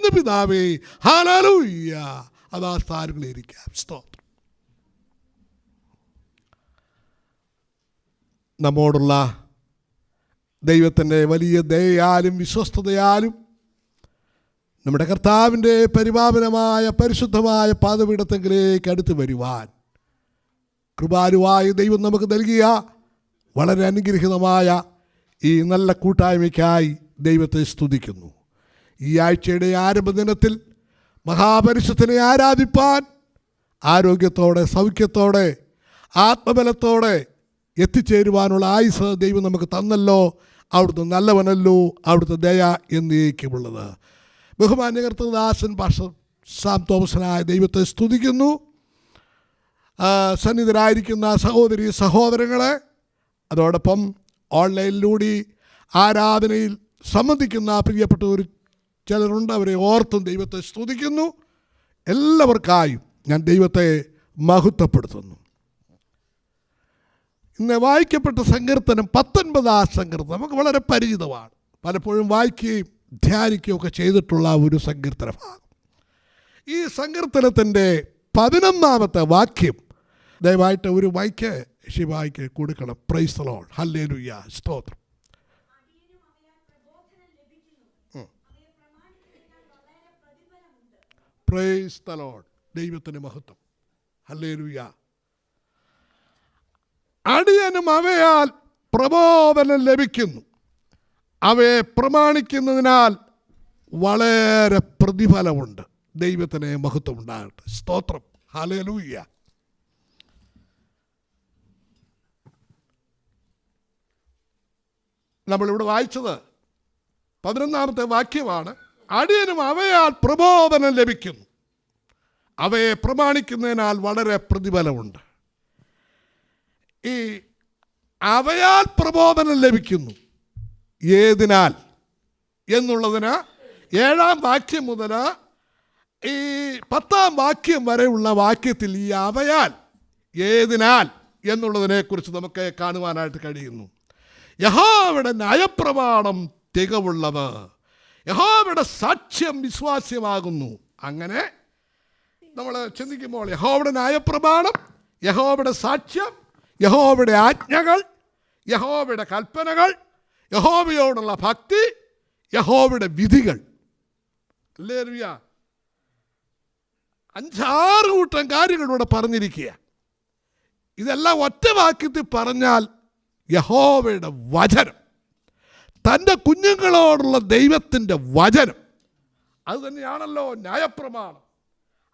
ആകുന്ന പിതാവേ, ഹല്ലേലൂയ. അതാ സ്ഥാനങ്ങളിരിക്കാം. സ്തോത്രം. നമ്മോടുള്ള ദൈവത്തിൻ്റെ വലിയ ദയയാലും വിശ്വസ്തതയാലും നമ്മുടെ കർത്താവിൻ്റെ പരിപാവനമായ പരിശുദ്ധമായ പാദപീഠത്തെങ്കിലേക്ക് അടുത്ത് വരുവാൻ കൃപാലുവായ ദൈവം നമുക്ക് നൽകിയ വളരെ അനുഗ്രഹീതമായ ഈ നല്ല കൂട്ടായ്മയ്ക്കായി ദൈവത്തെ സ്തുതിക്കുന്നു. ഈ ആഴ്ചയുടെ ആരംഭ ദിനത്തിൽ മഹാപരിശുദ്ധനെ ആരാധിപ്പാൻ ആരോഗ്യത്തോടെ, സൗഖ്യത്തോടെ, ആത്മബലത്തോടെ എത്തിച്ചേരുവാനുള്ള ആയുസ് ദൈവം നമുക്ക് തന്നല്ലോ. അവിടുത്തെ നല്ലവനല്ലോ, അവിടുത്തെ ദയ എന്നേക്കുമുള്ളത്. ബഹുമാന്യ കർത്തൃദാസൻ പാസ്റ്റർ സാം തോമസനായ ദൈവത്തെ സ്തുതിക്കുന്നു. സന്നിധരായിരിക്കുന്ന സഹോദരി സഹോദരങ്ങളെ, അതോടൊപ്പം ഓൺലൈനിലൂടെ ആരാധനയിൽ സംബന്ധിക്കുന്ന പ്രിയപ്പെട്ട ഒരു ചിലരുണ്ട്, അവരെ ഓർത്തും ദൈവത്തെ സ്തുതിക്കുന്നു. എല്ലാവർക്കായും ഞാൻ ദൈവത്തെ മഹത്വപ്പെടുത്തുന്നു. ഇന്ന് വായിക്കപ്പെട്ട സങ്കീർത്തനം 19 സങ്കീർത്തനം നമുക്ക് വളരെ പരിചിതമാണ്. പലപ്പോഴും വായിക്കുകയും ധ്യാനിക്കുകയും ഒക്കെ ചെയ്തിട്ടുള്ള ഒരു സങ്കീർത്തന ഭാഗം. ഈ സങ്കീർത്തനത്തിൻ്റെ 11 വാക്യം ദയവായിട്ട് ഒരു മൈക്ക് ശിവായിക്ക് കൊടുക്കണം. പ്രൈസ് ദി ലോർഡ്, ഹല്ലേലൂയ, സ്തോത്രം. പ്രൈസ് ദി ലോർഡ്, ദൈവത്തിന് മഹത്വം, ഹല്ലേലൂയ. അടിയനും അവയാൽ പ്രബോധനം ലഭിക്കുന്നു, അവയെ പ്രമാണിക്കുന്നതിനാൽ വളരെ പ്രതിഫലമുണ്ട്. ദൈവത്തിന് മഹത്വം ഉണ്ടാകട്ടെ, സ്തോത്രം, ഹല്ലേലൂയ. നമ്മളിവിടെ വായിച്ചത് 11 വാക്യമാണ്. അടിയനും അവയാൽ പ്രബോധനം ലഭിക്കുന്നു, അവയെ പ്രമാണിക്കുന്നതിനാൽ വളരെ പ്രതിഫലമുണ്ട്. ഈ അവയാൽ പ്രബോധനം ലഭിക്കുന്നു ഏതിനാൽ എന്നുള്ളതിന് 7 വാക്യം മുതൽ ഈ 10 വാക്യം വരെയുള്ള വാക്യത്തിൽ ഈ അവയാൽ, ഏതിനാൽ എന്നുള്ളതിനെക്കുറിച്ച് നമുക്ക് കാണുവാനായിട്ട് കഴിയുന്നു. യഹോവയുടെ ന്യായപ്രമാണം തികവുള്ളത്, യഹോവയുടെ സാക്ഷ്യം വിശ്വാസ്യമാകുന്നു. അങ്ങനെ നമ്മൾ ചിന്തിക്കുമ്പോൾ യഹോവയുടെ ന്യായപ്രമാണം, യഹോവയുടെ സാക്ഷ്യം, യഹോവയുടെ ആജ്ഞകൾ, യഹോവയുടെ കൽപ്പനകൾ, യഹോവയോടുള്ള ഭക്തി, യഹോവയുടെ വിധികൾ. ഹല്ലേലൂയ. 5-6 കൂട്ടം കാര്യങ്ങളിലൂടെ പറഞ്ഞിരിക്കുക. ഇതെല്ലാം ഒറ്റ വാക്യത്തിൽ പറഞ്ഞാൽ യഹോവയുടെ വചനം, തൻ്റെ കുഞ്ഞുങ്ങളോടുള്ള ദൈവത്തിൻ്റെ വചനം, അത് തന്നെയാണല്ലോ ന്യായപ്രമാണം,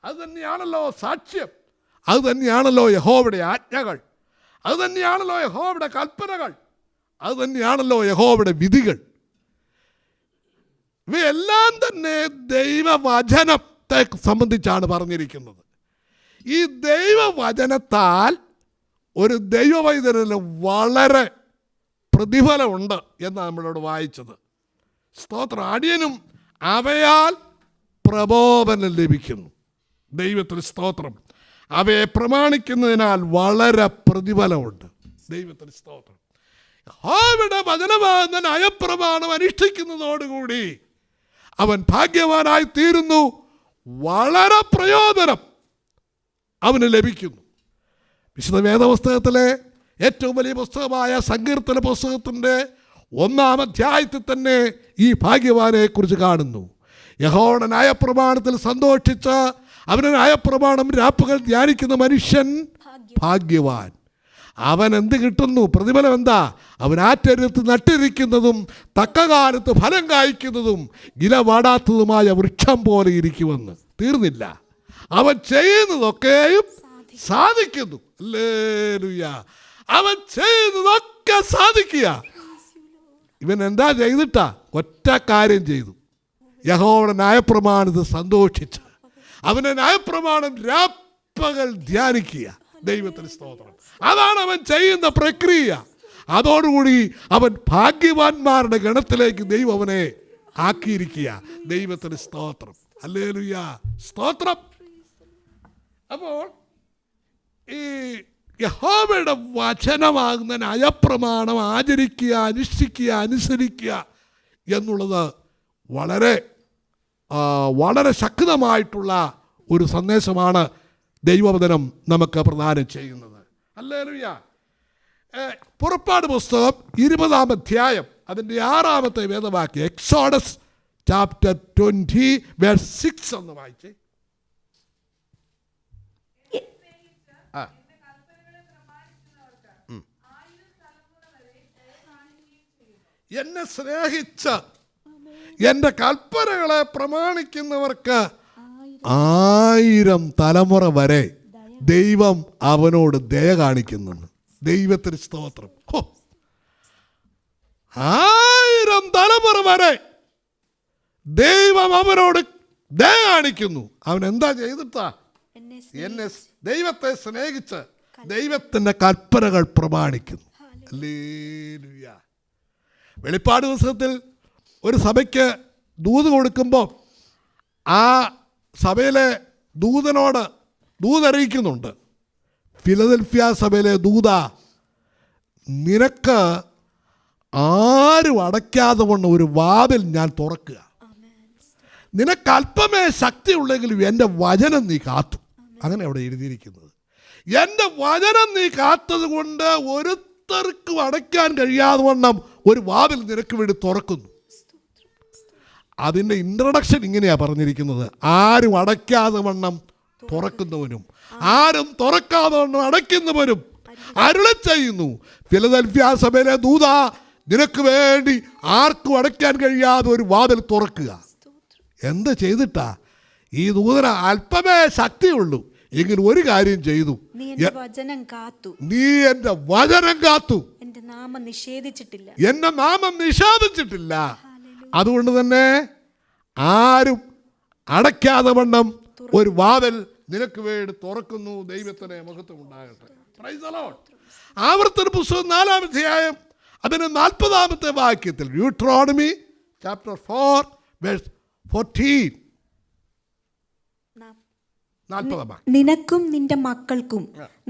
അത് തന്നെയാണല്ലോ സാക്ഷ്യം, അത് തന്നെയാണല്ലോ യഹോവയുടെ ആജ്ഞകൾ, അത് തന്നെയാണല്ലോ യഹോവയുടെ കൽപ്പനകൾ, അത് തന്നെയാണല്ലോ യഹോവയുടെ വിധികൾ. ഇവയെല്ലാം തന്നെ ദൈവവചനത്തെ സംബന്ധിച്ചാണ് പറഞ്ഞിരിക്കുന്നത്. ഈ ദൈവവചനത്താൽ ഒരു ദൈവവൈദ്യന് വളരെ പ്രതിഫലമുണ്ട് എന്നാണ് നമ്മളോട് വായിച്ചത്. സ്തോത്രം. അടിയനും അവയാൽ പ്രബോധനം ലഭിക്കുന്നു. ദൈവത്തിന് സ്തോത്രം. അവയെ പ്രമാണിക്കുന്നതിനാൽ വളരെ പ്രതിഫലമുണ്ട്. ദൈവത്തിന് സ്തോത്രം. യഹോവയുടെ വചനമാകുന്ന ന്യായപ്രമാണം അനുഷ്ഠിക്കുന്നതോടുകൂടി അവൻ ഭാഗ്യവാനായി തീരുന്നു. വളരെ പ്രയോജനം അവന് ലഭിക്കുന്നു. വിശുദ്ധ വേദപുസ്തകത്തിലെ ഏറ്റവും വലിയ പുസ്തകമായ സങ്കീർത്തന പുസ്തകത്തിൻ്റെ 1-ാം അധ്യായത്തിൽ തന്നെ ഈ ഭാഗ്യവാനെ കുറിച്ച് കാണുന്നു. യഹോവയുടെ ന്യായപ്രമാണത്തിൽ സന്തോഷിച്ച് അവൻ്റെ ന്യായപ്രമാണം രാപ്പകൽ ധ്യാനിക്കുന്ന മനുഷ്യൻ ഭാഗ്യവാൻ. അവൻ എന്ത് കിട്ടുന്നു? പ്രതിഫലം എന്താ? അവൻ ആറ്റരുത്ത് നട്ടിരിക്കുന്നതും തക്കകാലത്ത് ഫലം കായ്ക്കുന്നതും ഇല വാടാത്തതുമായ വൃക്ഷം പോലെ ഇരിക്കുമെന്ന്. തീർന്നില്ല, അവൻ ചെയ്യുന്നതൊക്കെയും സാധിക്കുന്നു. ഹല്ലേലൂയ. അവൻ ചെയ്യുന്നതൊക്കെ സാധിക്കുക. ഇവൻ എന്താ ചെയ്തിട്ടാ? ഒറ്റ കാര്യം ചെയ്തു. യഹോവയുടെ ന്യായപ്രമാണത്തിൽ സന്തോഷിച്ച് അവൻ്റെ ന്യായപ്രമാണം രാപ്പകൽ ധ്യാനിക്കുക. ദൈവത്തിന് സ്തോത്രം. അതാണ് അവൻ ചെയ്യുന്ന പ്രക്രിയ. അതോടുകൂടി അവൻ ഭാഗ്യവാന്മാരുടെ ഗണത്തിലേക്ക് ദൈവം അവനെ ആക്കിയിരിക്കുക. ദൈവത്തിന് സ്തോത്രം. ഹല്ലേലൂയ, സ്തോത്രം. അപ്പോൾ ഈ യഹോവയുടെ വചനമാകുന്ന ന്യായപ്രമാണം ആചരിക്കുക, അനുഷ്ഠിക്കുക, അനുസരിക്കുക എന്നുള്ളത് വളരെ വളരെ ശക്തമായിട്ടുള്ള ഒരു സന്ദേശമാണ് ദൈവവചനം നമുക്ക് പ്രദാനം ചെയ്യുന്നത്. ഹല്ലേലൂയ. പുറപ്പാട് പുസ്തകം 20-ാം അധ്യായം അതിൻ്റെ 6-ാമത്തെ വേദവാക്യം, എക്സോഡസ് ചാപ്റ്റർ 20 വേഴ്സ് 6 ഒന്ന് വായിച്ചേ. എന്നെ സ്നേഹിച്ച് എൻ്റെ കൽപ്പനകളെ പ്രമാണിക്കുന്നവർക്ക് 1000 തലമുറ വരെ ദൈവം അവനോട് ദയ കാണിക്കുന്നുണ്ട്. ദൈവത്തിന് സ്തോത്രം. 1000 തലമുറ വരെ ദൈവം അവനോട് ദയ കാണിക്കുന്നു. അവൻ എന്താ ചെയ്തിട്ടാ? എന്നെ ദൈവത്തെ സ്നേഹിച്ച് ദൈവത്തിൻ്റെ കൽപ്പനകൾ പ്രമാണിക്കുന്നു. ഹല്ലേലൂയ. വെളിപ്പാട് പുസ്തകത്തിൽ ഒരു സഭയ്ക്ക് ദൂത് കൊടുക്കുമ്പോൾ ആ സഭയിലെ ദൂതനോട് ദൂതറിയിക്കുന്നുണ്ട്, ഫിലദൽഫിയ സഭയിലെ ദൂത, നിനക്ക് ആരും അടയ്ക്കാതെ കൊണ്ട് ഒരു വാതിൽ ഞാൻ തുറക്കുക. നിനക്ക് അല്പമേ ശക്തിയുള്ളെങ്കിലും എൻ്റെ വചനം നീ കാത്തു. അങ്ങനെ അവിടെ എഴുതിയിരിക്കുന്നത്. എൻ്റെ വചനം നീ കാത്തത് കൊണ്ട് ഒരുത്തർക്കും അടയ്ക്കാൻ കഴിയാതെ വണ്ണം ഒരു വാതിൽ നിനക്ക് വേണ്ടി തുറക്കുന്നു. അതിൻ്റെ ഇൻട്രഡക്ഷൻ ഇങ്ങനെയാണ് പറഞ്ഞിരിക്കുന്നത്, ആരും അടയ്ക്കാതെ വണ്ണം തുറക്കുന്നവനും ആരും തുറക്കാതെ വണ്ണം അടയ്ക്കുന്നവനും അരുളി ചെയ്യുന്നു, ഫിലദൽഫിയ സഭയിലെ ദൂത, നിനക്ക് വേണ്ടി ആർക്കും അടയ്ക്കാൻ കഴിയാതെ ഒരു വാതിൽ തുറക്കുക. എന്ത് ചെയ്തിട്ടാ? ഈ ദൂതന അല്പമേ ശക്തിയുള്ളൂ, എങ്കിൽ ഒരു കാര്യം ചെയ്തു, നീ എൻ്റെ വചനം കാത്തു, എൻ്റെ നാമം നിഷേധിച്ചിട്ടില്ല. അതുകൊണ്ട് തന്നെ ആരും അടയ്ക്കാതെ വണ്ണം ഒരു വാതിൽ നിനക്ക് വേണ്ടി തുറക്കുന്നു. ദൈവത്തിന് മഹത്വം ഉണ്ടാകട്ടെ. Praise the Lord. ആവർത്തന പുസ്തകം 4-ാം അധ്യായം അതിന് 40-ാമത്തെ വാക്യത്തിൽ, ഡ്യൂട്രോണമി ചാപ്റ്റർ 4 വേഴ്സ് 14, നിനക്കും നിന്റെ മക്കൾക്കും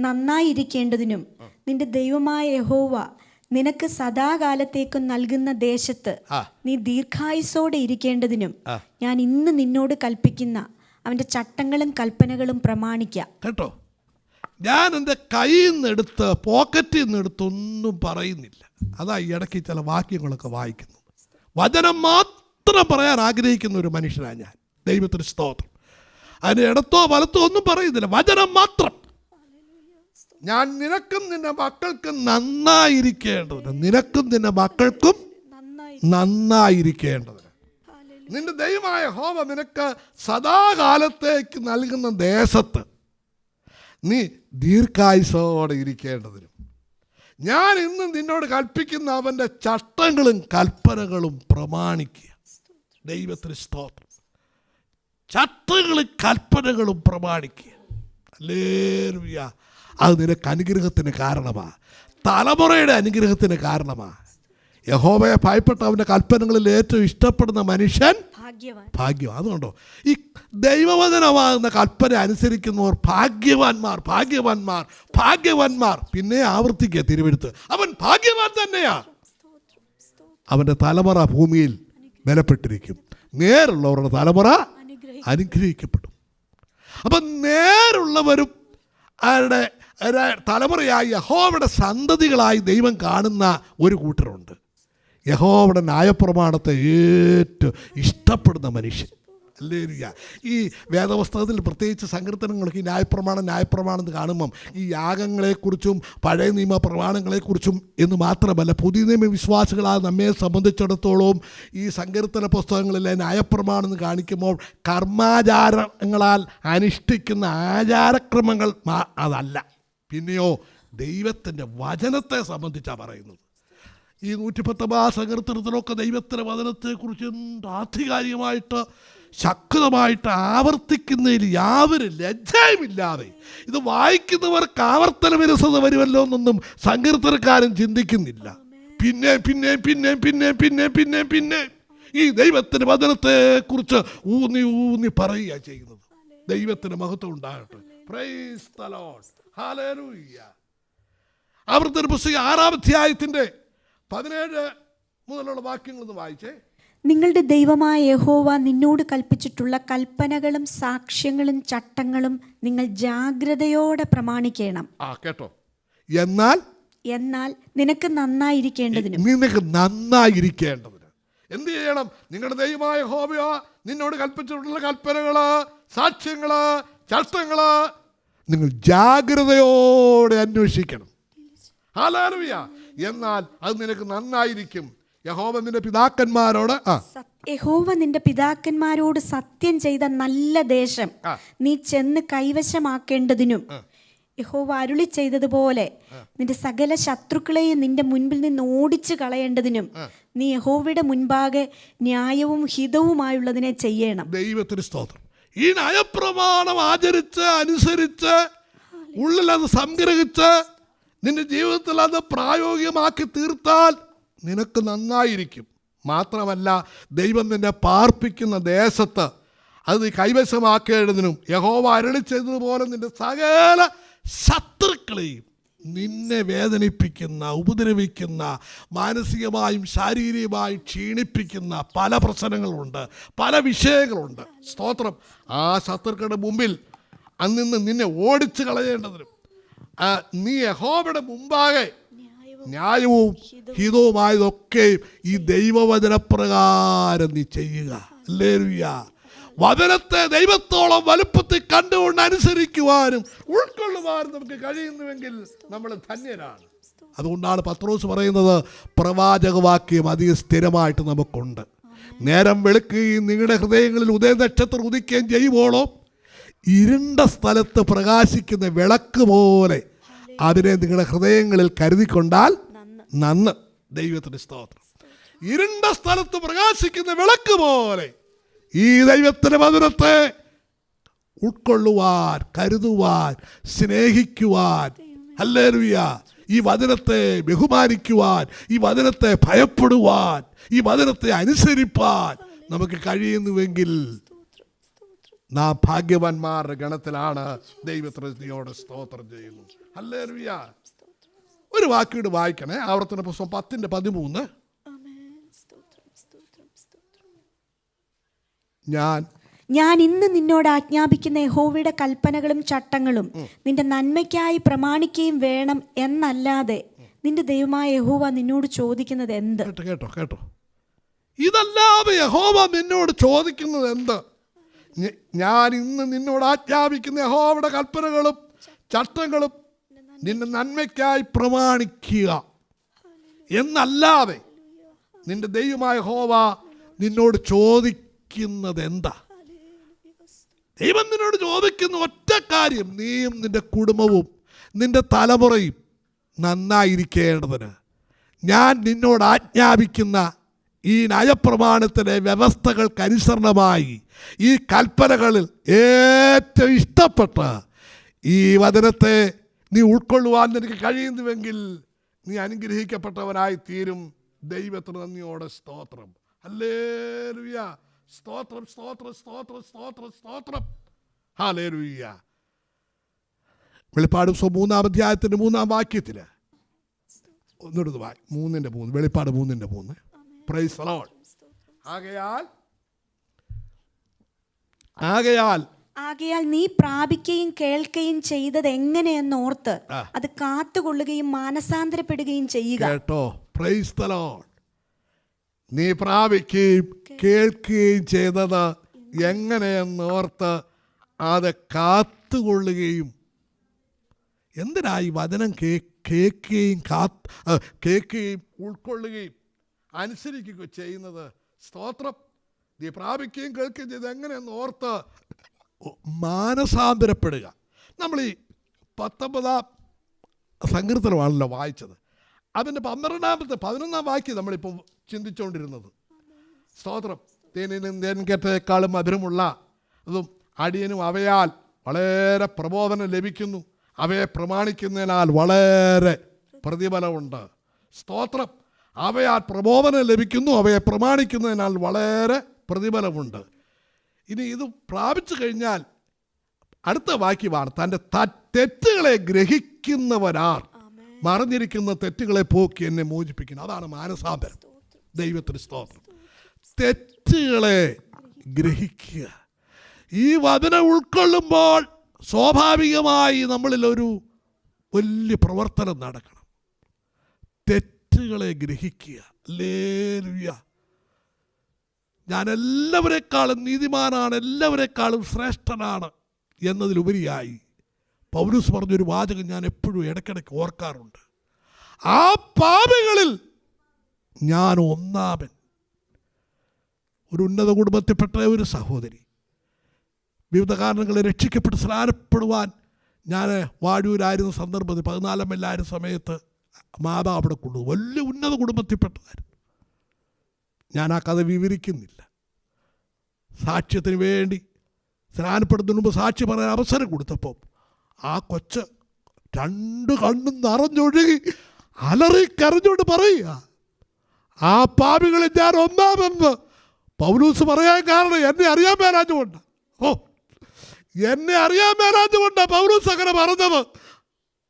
നന്നായിരിക്കേണ്ടതിനും നിന്റെ ദൈവമായ യഹോവ നിനക്ക് സദാകാലത്തേക്കും നൽകുന്ന ദേശത്ത് നീ ദീർഘായുസ്സോടെ ഇരിക്കേണ്ടതിനും ഞാൻ ഇന്ന് നിന്നോട് കൽപ്പിക്കുന്ന അവന്റെ ചട്ടങ്ങളും കൽപ്പനകളും പ്രമാണിക്കാം. കേട്ടോ, ഞാൻ എൻ്റെ കയ്യിൽ നിന്നെടുത്ത് പോക്കറ്റിൽ നിന്നെടുത്തൊന്നും പറയുന്നില്ല. അതാ ഈ ഇടയ്ക്ക് ചില വാക്യങ്ങളൊക്കെ വായിക്കുന്നു. വചനം മാത്രം പറയാൻ ആഗ്രഹിക്കുന്ന ഒരു മനുഷ്യനാണ് ഞാൻ. ദൈവത്തിന് സ്തോത്രം. അതിന് ഇടത്തോ വലത്തോ ഒന്നും പറയുന്നില്ല, വചനം മാത്രം. ഞാൻ നിനക്കും നിന്റെ മക്കൾക്കും നന്നായിരിക്കേണ്ടതിന്, നിനക്കും നിന്റെ മക്കൾക്കും നന്നായിരിക്കേണ്ടതിന്, നിന്റെ ദൈവമായ യഹോവ നിനക്ക് സദാകാലത്തേക്ക് നൽകുന്ന ദേശത്ത് നീ ദീർഘായുസ്സോടെ ഇരിക്കേണ്ടതിനും ഞാൻ ഇന്ന് നിന്നോട് കൽപ്പിക്കുന്ന അവൻ്റെ ചട്ടങ്ങളും കൽപ്പനകളും പ്രമാണിക്കുക. ദൈവത്തിന് സ്തോത്രം. ചട്ടങ്ങളും കൽപ്പനകളും പ്രമാണിക്കുക. ഹല്ലേലൂയ. അത് നിനക്ക് അനുഗ്രഹത്തിന് കാരണമാണ്, തലമുറയുടെ അനുഗ്രഹത്തിന് കാരണമാണ്. യഹോവയെ ഭയപ്പെട്ട അവൻ്റെ കൽപ്പനകളിൽ ഏറ്റവും ഇഷ്ടപ്പെടുന്ന മനുഷ്യൻ ഭാഗ്യവാൻ. അതുകൊണ്ടോ ഈ ദൈവവചനമാകുന്ന കൽപ്പന അനുസരിക്കുന്നവർ ഭാഗ്യവാന്മാർ, ഭാഗ്യവാന്മാർ, ഭാഗ്യവാന്മാർ. പിന്നെ ആവർത്തിക്കുക തിരുവെഴുത്ത്, അവൻ ഭാഗ്യവാൻ തന്നെയാ. അവൻ്റെ തലമുറ ഭൂമിയിൽ ബലപ്പെട്ടിരിക്കും. നേരുള്ളവരുടെ തലമുറ അനുഗ്രഹിക്കപ്പെടും. അപ്പം നേരുള്ളവരും അവരുടെ തലമുറയായി യഹോവയുടെ സന്തതികളായി ദൈവം കാണുന്ന ഒരു കൂട്ടരുണ്ട്. യഹോവയുടെ ന്യായപ്രമാണത്തെ ഏറ്റവും ഇഷ്ടപ്പെടുന്ന മനുഷ്യൻ. ഹല്ലേലൂയ. ഈ വേദപുസ്തകത്തിൽ പ്രത്യേകിച്ച് സങ്കീർത്തനങ്ങൾക്ക് ഈ ന്യായപ്രമാണം എന്ന് കാണുമ്പം ഈ യാഗങ്ങളെക്കുറിച്ചും പഴയ നിയമ പ്രമാണങ്ങളെക്കുറിച്ചും എന്ന് മാത്രമല്ല, പുതിയ നിയമ വിശ്വാസികളായ നമ്മെ സംബന്ധിച്ചിടത്തോളം ഈ സങ്കീർത്തന പുസ്തകങ്ങളിലെ ന്യായപ്രമാണം എന്ന് കാണിക്കുമ്പോൾ കർമാചാരങ്ങളാൽ അനുഷ്ഠിക്കുന്ന ആചാരക്രമങ്ങൾ അതല്ല, പിന്നെയോ ദൈവത്തിൻ്റെ വചനത്തെ സംബന്ധിച്ചാണ് പറയുന്നത്. ഈ 119 സങ്കീർത്തനത്തിലൊക്കെ ദൈവത്തിൻ്റെ വചനത്തെക്കുറിച്ച് ആധികാരികമായിട്ട് ശക്തമായിട്ട് ആവർത്തിക്കുന്നതിൽ യാതൊരു ലജ്ജയുമില്ലാതെ ഇത് വായിക്കുന്നവർക്ക് ആവർത്തന വിരസത വരുമല്ലോ എന്നൊന്നും സങ്കീർത്തനക്കാരൻ ചിന്തിക്കുന്നില്ല. പിന്നെ പിന്നെ പിന്നെ പിന്നെ പിന്നെ പിന്നെ പിന്നെ ഈ ദൈവത്തിൻ്റെ വചനത്തെക്കുറിച്ച് ഊന്നി ഊന്നി പറയുക ചെയ്യുന്നത്. ദൈവത്തിന് മഹത്വം ഉണ്ടാകട്ടെ. Praise the Lord. ഹല്ലേലൂയ. ആവർത്തന പുസ്തകം 6-ാം അധ്യായത്തിൻ്റെ 17 മുതലുള്ള വാക്യങ്ങളൊന്ന് വായിച്ചേ. നിങ്ങളുടെ ദൈവമായ യഹോവ നിന്നോട് കൽപ്പിച്ചിട്ടുള്ള കൽപ്പനകളും സാക്ഷ്യങ്ങളും ചട്ടങ്ങളും നിങ്ങൾ ജാഗ്രതയോടെ പ്രമാണിക്കണം. കേട്ടോ, എന്നാൽ നിനക്ക് നന്നായിരിക്കേണ്ടതിനും എന്ത് ചെയ്യണം? നിങ്ങളുടെ ദൈവമായ യഹോവ നിന്നോട് കൽപ്പിച്ചിട്ടുള്ള കൽപ്പനകള്, സാക്ഷ്യങ്ങള്, ചട്ടങ്ങള് നിങ്ങൾ ജാഗ്രതയോടെ അന്വേഷിക്കണം. ഹല്ലേലൂയ. എന്നാൽ അത് നിനക്ക് നന്നായിരിക്കും. യഹോവ നിന്റെ പിതാക്കന്മാരോട് സത്യം ചെയ്ത നല്ല ദേശം നീ ചെന്ന് കൈവശമാക്കേണ്ടതിനും യഹോവ അരുളി ചെയ്തതുപോലെ നിന്റെ സകല ശത്രുക്കളെയും നിന്റെ മുൻപിൽ നിന്ന് ഓടിച്ചു കളയേണ്ടതിനും നീ യഹോവയുടെ മുൻപാകെ ന്യായവും ഹിതവുമായുള്ളതിനെ ചെയ്യണം. ദൈവത്തിന് സ്തോത്രം. ഈ നയപ്രമാണം ആചരിച്ച് അനുസരിച്ച് ഉള്ളിൽ അത് സംഗ്രഹിച്ച് നിന്റെ ജീവിതത്തിൽ അത് പ്രായോഗികമാക്കി തീർത്താൽ നിനക്ക് നന്നായിരിക്കും. മാത്രമല്ല, ദൈവം നിന്നെ പാർപ്പിക്കുന്ന ദേശത്ത് അത് നീ കൈവശമാക്കേണ്ടതിനും യഹോവ അരുളി ചെയ്തതുപോലെ നിന്റെ സകല ശത്രുക്കളെയും, നിന്നെ വേദനിപ്പിക്കുന്ന, ഉപദ്രവിക്കുന്ന, മാനസികമായും ശാരീരികമായും ക്ഷീണിപ്പിക്കുന്ന പല പ്രശ്നങ്ങളുണ്ട്, പല വിഷയങ്ങളുണ്ട്. സ്തോത്രം. ആ ശത്രുക്കളുടെ മുമ്പിൽ അന്നിന്ന് നിന്നെ ഓടിച്ചു കളയേണ്ടതിനും നീ യഹോവയുടെ മുമ്പാകെ ന്യായവും ഹിതവുമായതൊക്കെ ഈ ദൈവവചനപ്രകാരം നീ ചെയ്യുക. ഹല്ലേലൂയ. വചനത്തെ ദൈവത്തോളം വലുപ്പത്തിൽ കണ്ടുകൊണ്ട് അനുസരിക്കുവാനും ഉൾക്കൊള്ളുവാനും നമുക്ക് കഴിയുന്നുവെങ്കിൽ നമ്മൾ ധന്യരാണ്. അതുകൊണ്ടാണ് പത്രോസ് പറയുന്നത്, പ്രവാചകവാക്യം അധികം സ്ഥിരമായിട്ട് നമുക്കുണ്ട്. നേരം വെളുക്കുകയും നിങ്ങളുടെ ഹൃദയങ്ങളിൽ ഉദയനക്ഷത്രം ഉദിക്കുകയും ചെയ്യുമ്പോഴോ ഇരുണ്ട സ്ഥലത്ത് പ്രകാശിക്കുന്ന വിളക്ക് പോലെ അതിനെ നിങ്ങളുടെ ഹൃദയങ്ങളിൽ കരുതിക്കൊണ്ടാൽ നന്ന്. ദൈവത്തിന് സ്തോത്രം. ഇരുണ്ട സ്ഥലത്ത് പ്രകാശിക്കുന്ന വിളക്ക് പോലെ ഈ ദൈവത്തിന്റെ വചനത്തെ ഉൾക്കൊള്ളുവാൻ, കരുതുവാൻ, സ്നേഹിക്കുവാൻ, ഹല്ലേലൂയ, ഈ വചനത്തെ ബഹുമാനിക്കുവാൻ, ഈ വചനത്തെ ഭയപ്പെടുവാൻ, ഈ വചനത്തെ അനുസരിപ്പാൻ നമുക്ക് കഴിയുന്നുവെങ്കിൽ നാം ഭാഗ്യവാന്മാരുടെ ഗണത്തിലാണ്. ദൈവത്തിനോട് സ്തോത്രം ചെയ്യുന്നു. ഹല്ലേലൂയ. ഒരു വാക്യോട് വായിക്കണേ. ആവർത്തന പുസ്തകം 10:13. ഞാൻ ഇന്ന് നിന്നോട് ആജ്ഞാപിക്കുന്ന യഹോവയുടെ കൽപ്പനകളും ചട്ടങ്ങളും നിന്റെ നന്മയ്ക്കായി പ്രമാണിക്കുകയും വേണം എന്നല്ലാതെ നിന്റെ ദൈവമായ യഹോവ നിന്നോട് ചോദിക്കുന്നത് എന്ത്? കേട്ടോ, ഇതല്ലാതെ യഹോവ നിന്നോട് ചോദിക്കുന്നത് എന്ത്? ഞാൻ ഇന്ന് നിന്നോട് ആജ്ഞാപിക്കുന്ന യഹോവയുടെ കൽപ്പനകളും ചട്ടങ്ങളും നിന്റെ നന്മയ്ക്കായി പ്രമാണിക്കുക എന്നല്ലാതെ നിന്റെ ദൈവമായ യഹോവ നിന്നോട് ചോദിക്കുന്നത് എന്താ? ദൈവം നിന്നോട് ചോദിക്കുന്ന ഒറ്റ കാര്യം, നീയും നിന്റെ കുടുംബവും നിന്റെ തലമുറയും നന്നായിരിക്കേണ്ടതിന് ഞാൻ നിന്നോട് ആജ്ഞാപിക്കുന്ന ഈ നയപ്രമാണത്തിലെ വ്യവസ്ഥകൾക്കനുസരണമായി ഈ കൽപ്പനകളിൽ ഏറ്റവും ഇഷ്ടപ്പെട്ട ഈ വചനത്തെ നീ ഉൾക്കൊള്ളുവാൻ നിനക്ക് കഴിയുന്നുവെങ്കിൽ നീ അനുഗ്രഹിക്കപ്പെട്ടവനായി തീരും. ദൈവത്തിന് നന്ദിയോടെ സ്തോത്രം. ഹല്ലേലൂയ. സ്തോത്രം, സ്തോത്രം, സ്തോത്രം, സ്തോത്രം, സ്തോത്രം. ഹല്ലേലൂയ. വെളിപ്പാട് 3-ാം അധ്യായത്തിന്റെ 3-ാം വാക്യത്തിൽ ഒന്നിടത്ത് 3:3 വെളിപ്പാട് 3:3. Praise the Lord. ആകയാൽ നീ പ്രാപിക്കുകയും കേൾക്കുകയും ചെയ്തത് എങ്ങനെയെന്ന് ഓർത്ത് അത് കാത്തുകൊള്ളുകയും മാനസാന്തരപ്പെടുകയും ചെയ്യുക. കേട്ടോ, പ്രൈസ് ദി ലോർഡ്. നീ പ്രാപിക്കുകയും കേൾക്കുകയും ചെയ്തത് എങ്ങനെയെന്നോർത്ത് അത് കാത്തുകൊള്ളുകയും. എന്തിനായി വചനം കേൾക്കുകയും ഉൾക്കൊള്ളുകയും അനുസരിക്കുകയും ചെയ്യുന്നത്? സ്തോത്രം. നീ പ്രാപിക്കുകയും കേൾക്കുകയും ചെയ്ത് എങ്ങനെയെന്ന് ഓർത്ത് മാനസാന്തരപ്പെടുക. നമ്മൾ ഈ 19-ാം സങ്കീർത്തനമാണല്ലോ വായിച്ചത്. അതിൻ്റെ 11-ാം വാക്യം നമ്മളിപ്പോൾ ചിന്തിച്ചുകൊണ്ടിരുന്നത്. സ്തോത്രം. തേനിനും തേൻകേറ്റേക്കാളും മധുരമുള്ള അതും അടിയനും അവയാൽ വളരെ പ്രബോധനം ലഭിക്കുന്നു, അവയെ പ്രമാണിക്കുന്നതിനാൽ വളരെ പ്രതിഫലമുണ്ട്. സ്തോത്രം. അവയാൽ പ്രബോധനം ലഭിക്കുന്നു, അവയെ പ്രമാണിക്കുന്നതിനാൽ വളരെ പ്രതിഫലമുണ്ട്. ഇനി ഇത് പ്രാപിച്ചു കഴിഞ്ഞാൽ അടുത്ത വാക്യമാണ്, തൻ്റെ തെറ്റുകളെ ഗ്രഹിക്കുന്നവനാർ മറിഞ്ഞിരിക്കുന്ന തെറ്റുകളെ പോക്കി എന്നെ മോചിപ്പിക്കുന്നു. അതാണ് മാനസാന്തരം. ദൈവത്തിന് സ്തോത്രം. തെറ്റുകളെ ഗ്രഹിക്കുക. ഈ വചനം ഉൾക്കൊള്ളുമ്പോൾ സ്വാഭാവികമായി നമ്മളിലൊരു വലിയ പ്രവർത്തനം നടക്കണം. തെറ്റുകളെ ഗ്രഹിക്കുക. ഹല്ലേലൂയ. ഞാൻ എല്ലാവരെക്കാളും നീതിമാനാണ്, എല്ലാവരെക്കാളും ശ്രേഷ്ഠനാണ് എന്നതിലുപരിയായി പൗലോസ് പറഞ്ഞൊരു വാചകം ഞാൻ എപ്പോഴും ഇടയ്ക്കിടയ്ക്ക് ഓർക്കാറുണ്ട്. ആ പാപികളിൽ ഞാൻ ഒന്നാമൻ. ഒരു ഉന്നത കുടുംബത്തിൽപ്പെട്ട ഒരു സഹോദരി വിവിധ കാരണങ്ങളെ രക്ഷിക്കപ്പെട്ട് സ്നാനപ്പെടുവാൻ ഞാൻ വാഴൂരായിരുന്ന സന്ദർഭത്തിൽ 14 മൈലായിരുന്ന സമയത്ത് മാതാവ് അവിടെ കൊണ്ടു. വലിയ ഉന്നത കുടുംബത്തിൽപ്പെട്ടതായിരുന്നു. ഞാൻ ആ കഥ വിവരിക്കുന്നില്ല. സാക്ഷ്യത്തിന് വേണ്ടി സ്നാനപ്പെടുന്നതിന് മുമ്പ് സാക്ഷി പറയാൻ അവസരം കൊടുത്തപ്പോൾ ആ കൊച്ച് 2 കണ്ണും നിറഞ്ഞൊഴുകി അലറിക്കരഞ്ഞോണ്ട് പറയുക, ആ പാപികളിൽ ഞാൻ ഒന്നാമെന്ന് പൗലൂസ് പറയാൻ കാരണം എന്നെ അറിയാൻ മേലാഞ്ഞുകൊണ്ട്. എന്നെ അറിയാൻ മേലാഞ്ഞുകൊണ്ടാണ് പൗലൂസ് അങ്ങനെ പറഞ്ഞത്.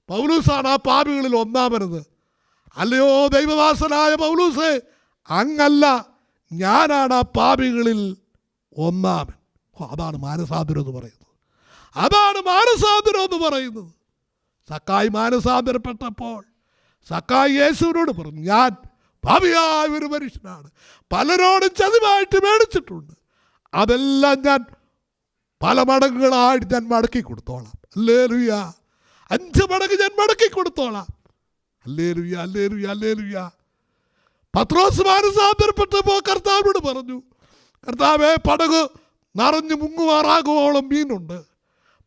പൗലൂസാണ് ആ പാപികളിൽ ഒന്നാമനെന്ന്. അല്ലയോ ദൈവദാസനായ പൗലൂസേ, അങ്ങല്ല, ഞാനാണ് ആ പാപികളിൽ ഒന്നാമൻ. അതാണ് മാനസാന്തരം എന്ന് പറയുന്നത്. അതാണ് മാനസാന്തരം എന്ന് പറയുന്നത്. സക്കായി മാനസാന്തരപ്പെട്ടപ്പോൾ സക്കായി യേശുവിനോട് പറഞ്ഞു, ഞാൻ പാപിയായ ഒരു മനുഷ്യനാണ്, പലരോടും ചതിവായിട്ട് മേടിച്ചിട്ടുണ്ട്, അതെല്ലാം ഞാൻ പല മടങ്ങുകളായിട്ട് ഞാൻ മടക്കി കൊടുത്തോളാം. ഹല്ലേലൂയ. 5 മടങ്ങ് ഞാൻ മടക്കി കൊടുത്തോളാം. ഹല്ലേലൂയ, ഹല്ലേലൂയ, ഹല്ലേലൂയ. പത്രോസ് മാനസാന്തരപ്പെട്ടപ്പോൾ കർത്താവിനോട് പറഞ്ഞു, കർത്താവേ, പടക് നിറഞ്ഞു മുങ്ങുമാറാകുവോളം മീനുണ്ട്,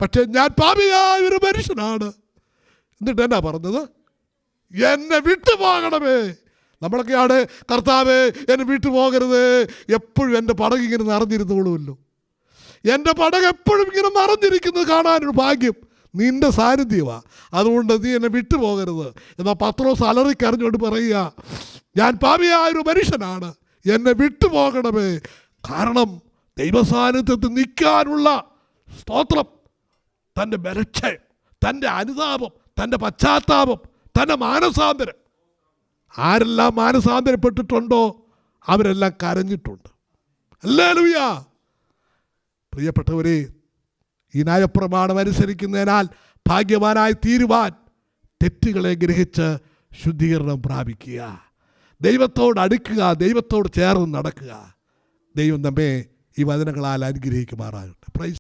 പക്ഷെ ഞാൻ പാപിയായ ഒരു മനുഷ്യനാണ്. എന്നിട്ട് എന്നാ പറഞ്ഞത്? എന്നെ വിട്ടുപോകണമേ. നമ്മളൊക്കെയാണ്, കർത്താവേ എന്നെ വിട്ടുപോകരുത്, എപ്പോഴും എൻ്റെ പടക് ഇങ്ങനെ നിറഞ്ഞിരുന്നോളുമല്ലോ. എൻ്റെ പടക് എപ്പോഴും ഇങ്ങനെ നിറഞ്ഞിരിക്കുന്നത് കാണാനൊരു ഭാഗ്യം നിൻ്റെ സാന്നിധ്യമാണ്. അതുകൊണ്ട് നീ എന്നെ വിട്ടുപോകരുത്. എന്നാൽ പത്രോസ് അലറിക്കറിഞ്ഞുകൊണ്ട് പറയുക, ഞാൻ പാപിയായൊരു മനുഷ്യനാണ്, എന്നെ വിട്ടുപോകണമേ. കാരണം ദൈവസാന്നിധ്യത്തിൽ നിൽക്കാനുള്ള സ്തോത്രം, തൻ്റെ ബലക്ഷയം, തൻ്റെ അനുതാപം, തൻ്റെ പശ്ചാത്താപം, തൻ്റെ മാനസാന്തരം. ആരെല്ലാം മാനസാന്തരപ്പെട്ടിട്ടുണ്ടോ അവരെല്ലാം കരഞ്ഞിട്ടുണ്ട്. ഹല്ലേലൂയ. പ്രിയപ്പെട്ടവരെ, ഈ ന്യായപ്രമാണം അനുസരിക്കുന്നതിനാൽ ഭാഗ്യവാനായി തീരുവാൻ തെറ്റുകളെ ഗ്രഹിച്ച് ശുദ്ധീകരണം പ്രാപിക്കുക, ദൈവത്തോട് അടുക്കുക, ദൈവത്തോട് ചേർന്ന് നടക്കുക. ദൈവം നമ്മെ ഈ വചനങ്ങളാൽ അനുഗ്രഹിക്കുമാറാകട്ടെ.